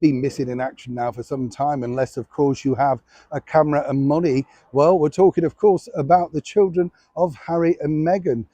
been missing in action now for some time, unless, of course, you have a camera and money. Well, we're talking, of course, about the children of Harry and Meghan.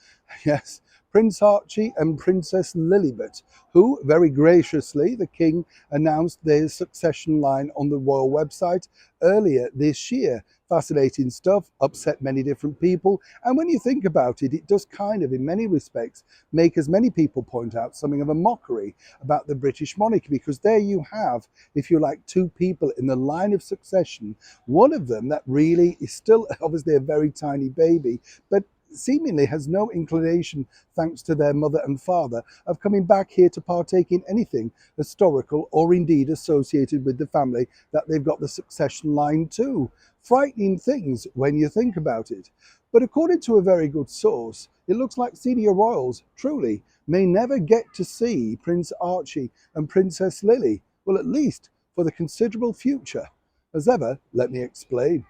Yes, Prince Archie and Princess Lilibet, who very graciously, the King announced their succession line on the royal website earlier this year. Fascinating stuff, upset many different people. And when you think about it, it does kind of, in many respects, make, as many people point out, something of a mockery about the British monarchy, because there you have, if you like, two people in the line of succession. One of them that really is still obviously a very tiny baby, but seemingly has no inclination, thanks to their mother and father, of coming back here to partake in anything historical or indeed associated with the family that they've got the succession line to. Frightening things when you think about it. But according to a very good source, it looks like senior royals truly may never get to see Prince Archie and Princess Lily, well, at least for the considerable future. As ever, let me explain.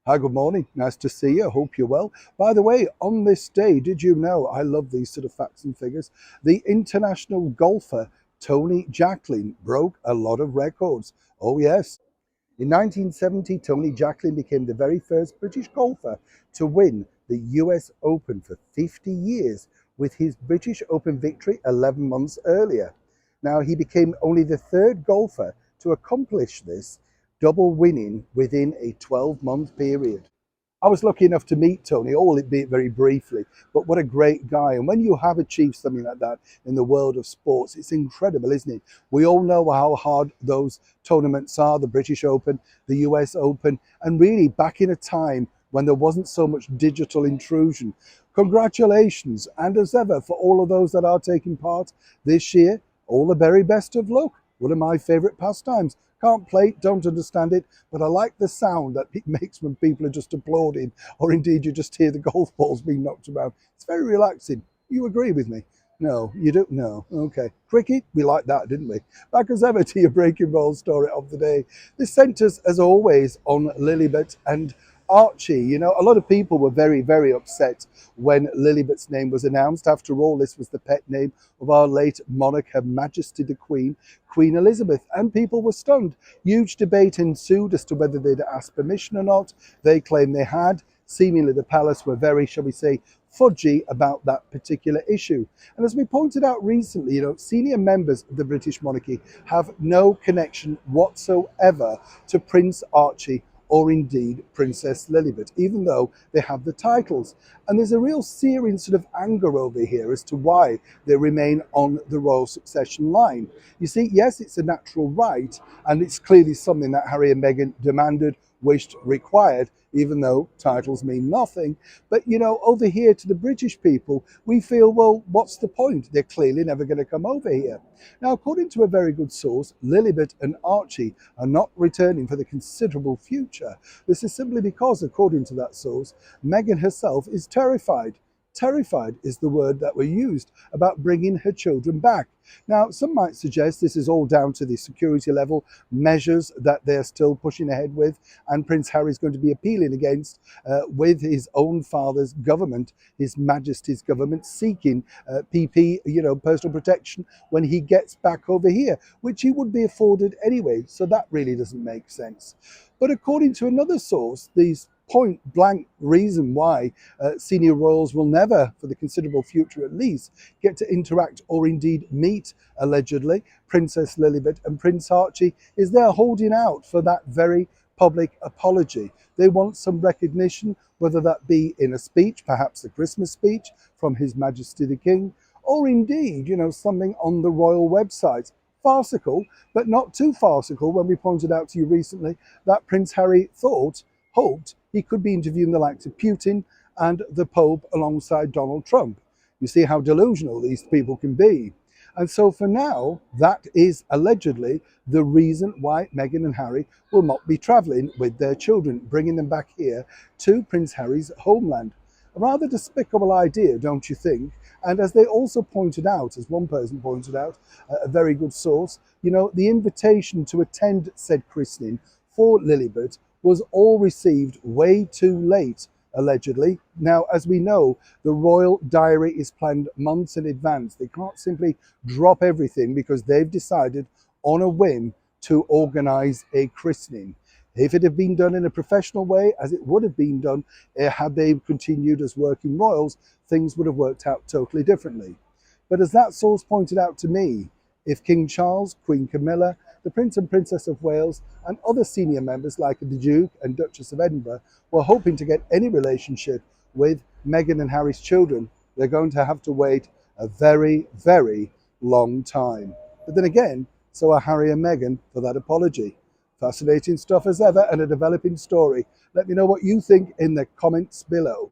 Hi, good morning. Nice to see you. I hope you're well. By the way, on this day, did you know, I love these sort of facts and figures, the international golfer Tony Jacklin broke a lot of records. Oh, yes. In 1970, Tony Jacklin became the very first British golfer to win the US Open for 50 years, with his British Open victory 11 months earlier. Now, he became only the third golfer to accomplish this, double winning within a 12-month period. I was lucky enough to meet Tony, albeit very briefly, but what a great guy. And when you have achieved something like that in the world of sports, it's incredible, isn't it? We all know how hard those tournaments are, the British Open, the US Open, and really back in a time when there wasn't so much digital intrusion. Congratulations, and as ever, for all of those that are taking part this year, all the very best of luck. One of my favourite pastimes. Can't play it, don't understand it, but I like the sound that it makes when people are just applauding, or indeed you just hear the golf balls being knocked around. It's very relaxing. You agree with me? No, you don't? No. Okay. Cricket, we liked that, didn't we? Back as ever to your breaking ball story of the day. This centres, as always, on Lilibet and Archie. You know, a lot of people were very, very upset when Lilibet's name was announced. After all, this was the pet name of our late monarch, Her Majesty the Queen, Queen Elizabeth, and people were stunned. Huge debate ensued as to whether they'd asked permission or not. They claimed they had. Seemingly the palace were very, shall we say, fudgy about that particular issue. And as we pointed out recently, you know, senior members of the British monarchy have no connection whatsoever to Prince Archie or indeed Princess Lilibet, even though they have the titles. And there's a real searing sort of anger over here as to why they remain on the royal succession line. You see, yes, it's a natural right, and it's clearly something that Harry and Meghan demanded, wished, required, even though titles mean nothing. But, you know, over here to the British people, we feel, well, what's the point? They're clearly never going to come over here. Now, according to a very good source, Lilibet and Archie are not returning for the considerable future. This is simply because, according to that source, Meghan herself is terrified. Terrified is the word that were used about bringing her children back. Now, some might suggest this is all down to the security level measures that they're still pushing ahead with, and Prince Harry is going to be appealing against with his own father's government, His Majesty's government, seeking PP, you know, personal protection when he gets back over here, which he would be afforded anyway. So that really doesn't make sense. But according to another source, these point blank reason why senior royals will never, for the considerable future at least, get to interact or indeed meet, allegedly, Princess Lilibet and Prince Archie is they're holding out for that very public apology. They want some recognition, whether that be in a speech, perhaps a Christmas speech from His Majesty the King, or indeed, you know, something on the royal website. Farcical, but not too farcical when we pointed out to you recently that Prince Harry hoped he could be interviewing the likes of Putin and the Pope alongside Donald Trump. You see how delusional these people can be. And so for now, that is allegedly the reason why Meghan and Harry will not be travelling with their children, bringing them back here to Prince Harry's homeland. A rather despicable idea, don't you think? And as they also pointed out, as one person pointed out, a very good source, you know, the invitation to attend said christening for Lilibet was all received way too late, allegedly. Now, as we know, the royal diary is planned months in advance. They can't simply drop everything because they've decided on a whim to organise a christening. If it had been done in a professional way, as it would have been done had they continued as working royals, things would have worked out totally differently. But as that source pointed out to me, if King Charles, Queen Camilla, the Prince and Princess of Wales, and other senior members like the Duke and Duchess of Edinburgh were hoping to get any relationship with Meghan and Harry's children, they're going to have to wait a very, very long time. But then again, so are Harry and Meghan for that apology. Fascinating stuff as ever, and a developing story. Let me know what you think in the comments below.